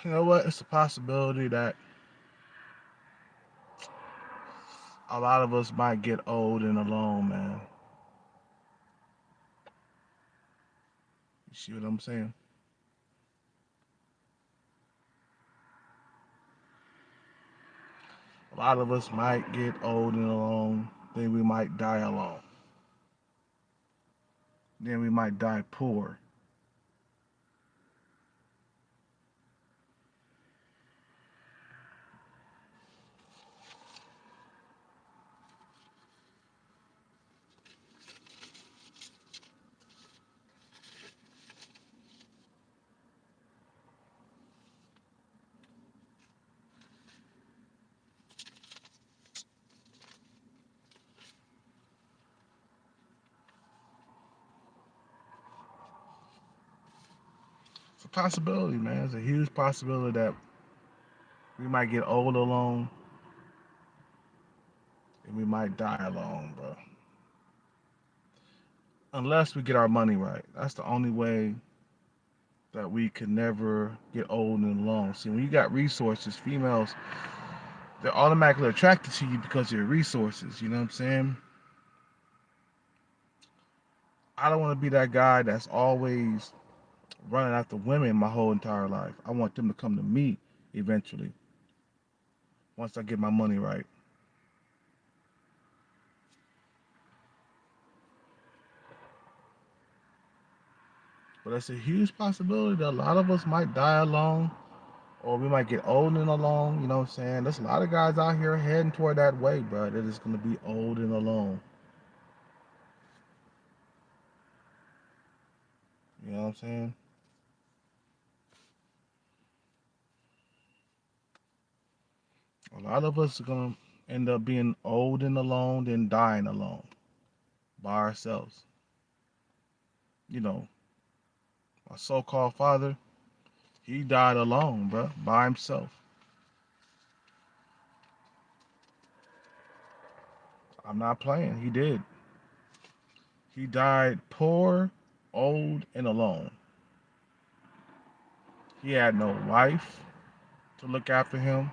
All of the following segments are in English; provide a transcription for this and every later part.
You know what? It's a possibility that a lot of us might get old and alone, man. You see what I'm saying? A lot of us might get old and alone. Then we might die alone. Then we might die poor. It's a possibility, man. It's a huge possibility that we might get old alone and we might die alone, bro. Unless we get our money right. That's the only way that we can never get old and alone. See, when you got resources, females, they're automatically attracted to you because of your resources. You know what I'm saying? I don't want to be that guy that's always running after women my whole entire life. I want them to come to me eventually once I get my money right. But it's a huge possibility that a lot of us might die alone or we might get old and alone. You know what I'm saying? There's a lot of guys out here heading toward that way, bro. They're just going to be old and alone. You know what I'm saying? A lot of us are going to end up being old and alone, then dying alone by ourselves. You know, my so called father, he died alone, bro, by himself. I'm not playing. He did. He died poor, old, and alone. He had no wife to look after him.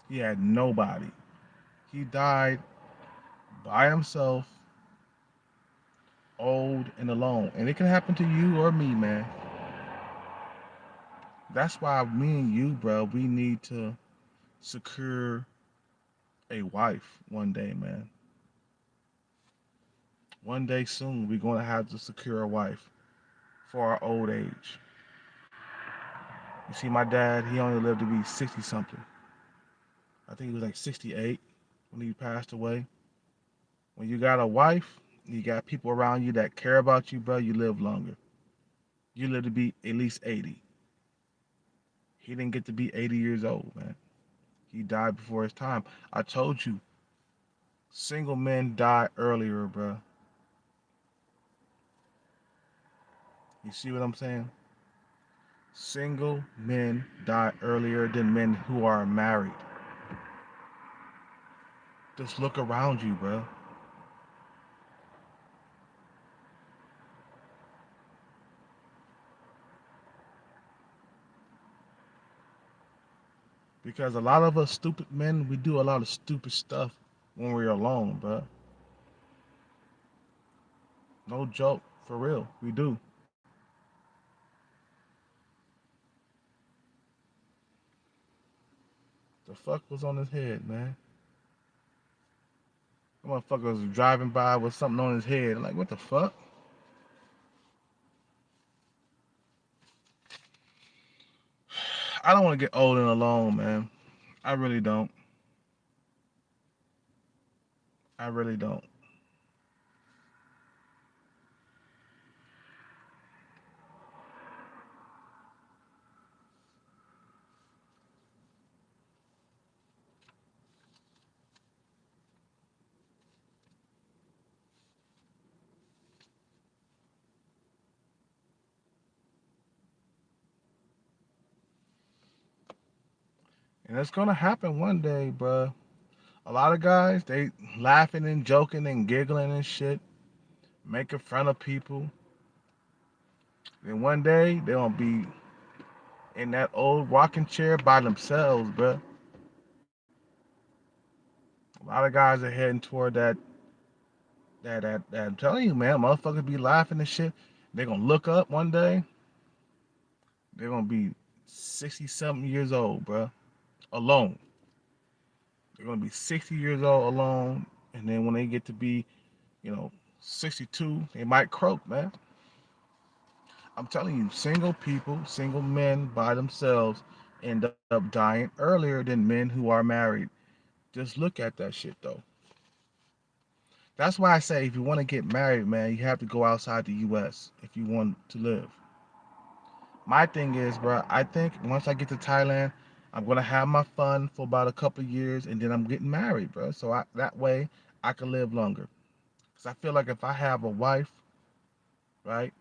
He had nobody. He died by himself, old and alone. And it can happen to you or me, man. That's why me and you, bro, we need to secure a wife one day, man. One day soon, we're going to have to secure a wife for our old age. You see, my dad, he only lived to be 60 something. I think he was like 68 when he passed away. When you got a wife, you got people around you that care about you, bro, you live longer. You live to be at least 80. He didn't get to be 80 years old, man. He died before his time. I told you, single men die earlier, bro. You see what I'm saying? Single men die earlier than men who are married. Just look around you, bro. Because a lot of us stupid men, we do a lot of stupid stuff when we're alone, bro. No joke, for real. We do. The fuck was on his head, man? The motherfucker was driving by with something on his head. I'm like, what the fuck? I don't want to get old and alone, man. I really don't. I really don't. And it's gonna happen one day, bruh. A lot of guys, they laughing and joking and giggling and shit, making fun of people. Then one day they gonna be in that old rocking chair by themselves, bro. A lot of guys are heading toward that. I'm telling you, man, motherfuckers be laughing and shit. They're gonna look up one day. They're gonna be 60 something years old, bro, alone. They're gonna be 60 years old alone, and then when they get to be, you know, 62, they might croak, man. I'm telling you, single people, single men by themselves end up dying earlier than men who are married. Just look at that shit, though. That's why I say if you want to get married, man, you have to go outside the U.S. if you want to live. My thing is, bro, I think once I get to Thailand, I'm gonna have my fun for about a couple of years, and then I'm getting married, bro. So that way I can live longer. Cause I feel like if I have a wife, right,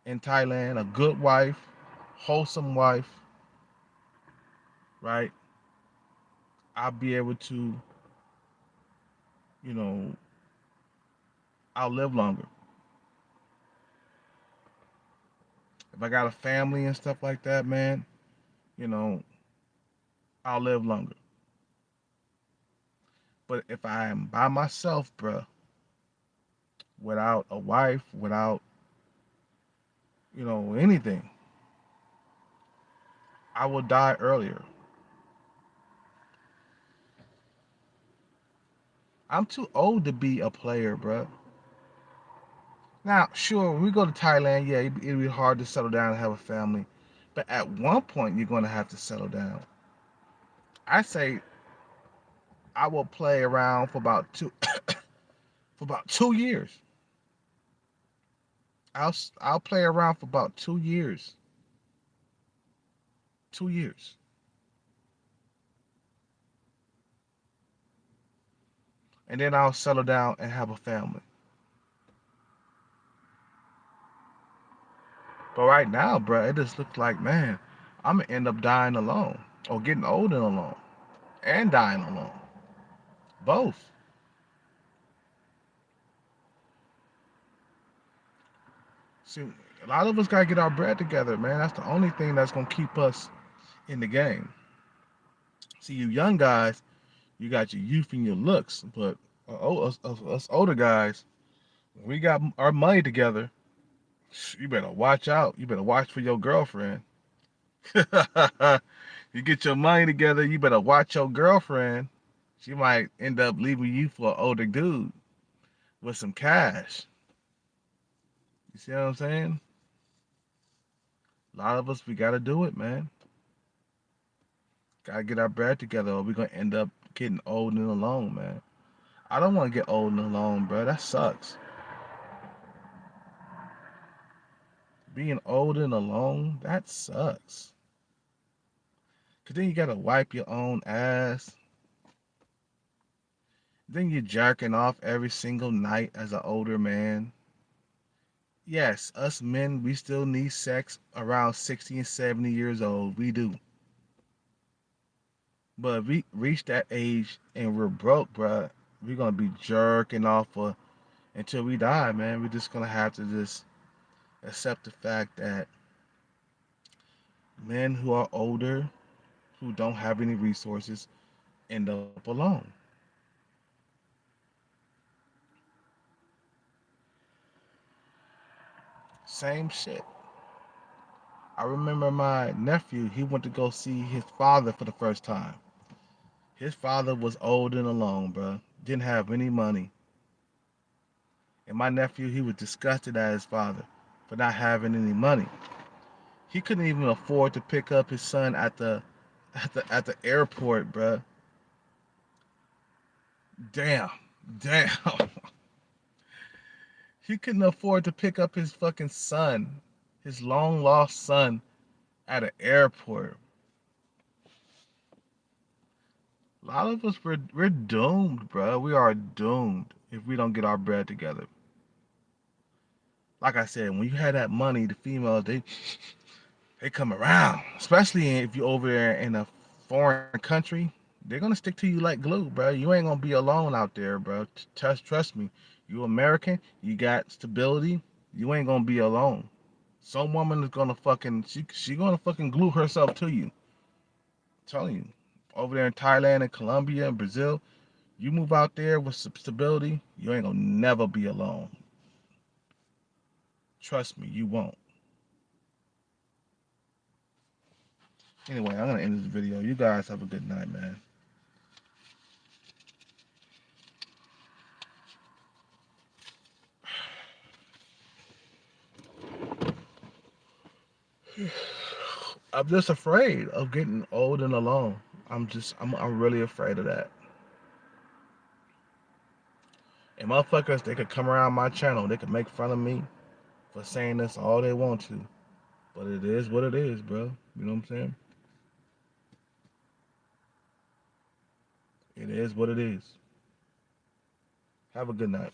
in Thailand, a good wife, wholesome wife, right, I'll be able to, you know, I'll live longer. If I got a family and stuff like that, man, you know, I'll live longer. But if I am by myself, bro, without a wife, without, anything, I will die earlier. I'm too old to be a player, bro. Now, sure, when we go to Thailand, yeah, it'd be hard to settle down and have a family. But at one point, you're going to have to settle down. I say I will play around for about for about 2 years. I'll play around for about 2 years. 2 years. And then I'll settle down and have a family. But right now, bro, it just looks like, man, I'm gonna end up dying alone, or getting old and alone, and dying alone. Both. See, a lot of us gotta get our bread together, man. That's the only thing that's gonna keep us in the game. See, you young guys, you got your youth and your looks, but us older guys, when we got our money together, you better watch out. You better watch for your girlfriend. You get your money together, you better watch your girlfriend. She might end up leaving you for an older dude with some cash. You see what I'm saying? A lot of us, we gotta do it, man. Gotta get our bread together, or we're gonna end up getting old and alone, man. I don't want to get old and alone, bro. That sucks. Being old and alone, that sucks. Cause then you gotta wipe your own ass. Then you're jerking off every single night as an older man. Yes, us men, we still need sex around 60 and 70 years old. We do. But if we reach that age and we're broke, bruh, we're gonna be jerking off until we die, man. We're just gonna have to just accept the fact that men who are older, who don't have any resources, end up alone. Same shit. I remember my nephew, he went to go see his father for the first time. His father was old and alone, bro. Didn't have any money. And my nephew, he was disgusted at his father for not having any money. He couldn't even afford to pick up his son at the airport, bro. Damn. Damn. He couldn't afford to pick up his fucking son, his long lost son, at an airport. A lot of us, we're doomed, bro. We are doomed if we don't get our bread together. Like I said, when you have that money, the females they come around. Especially if you're over there in a foreign country, they're gonna stick to you like glue, bro. You ain't gonna be alone out there, bro. Trust me. You American, you got stability. You ain't gonna be alone. Some woman is gonna fucking she gonna fucking glue herself to you. I'm telling you. Over there in Thailand and Colombia and Brazil, you move out there with some stability, you ain't gonna never be alone. Trust me, you won't. Anyway, I'm gonna end this video. You guys have a good night, man. I'm just afraid of getting old and alone. I'm really afraid of that. And motherfuckers, they could come around my channel, they could make fun of me for saying this all they want to. But it is what it is, bro. You know what I'm saying? It is what it is. Have a good night.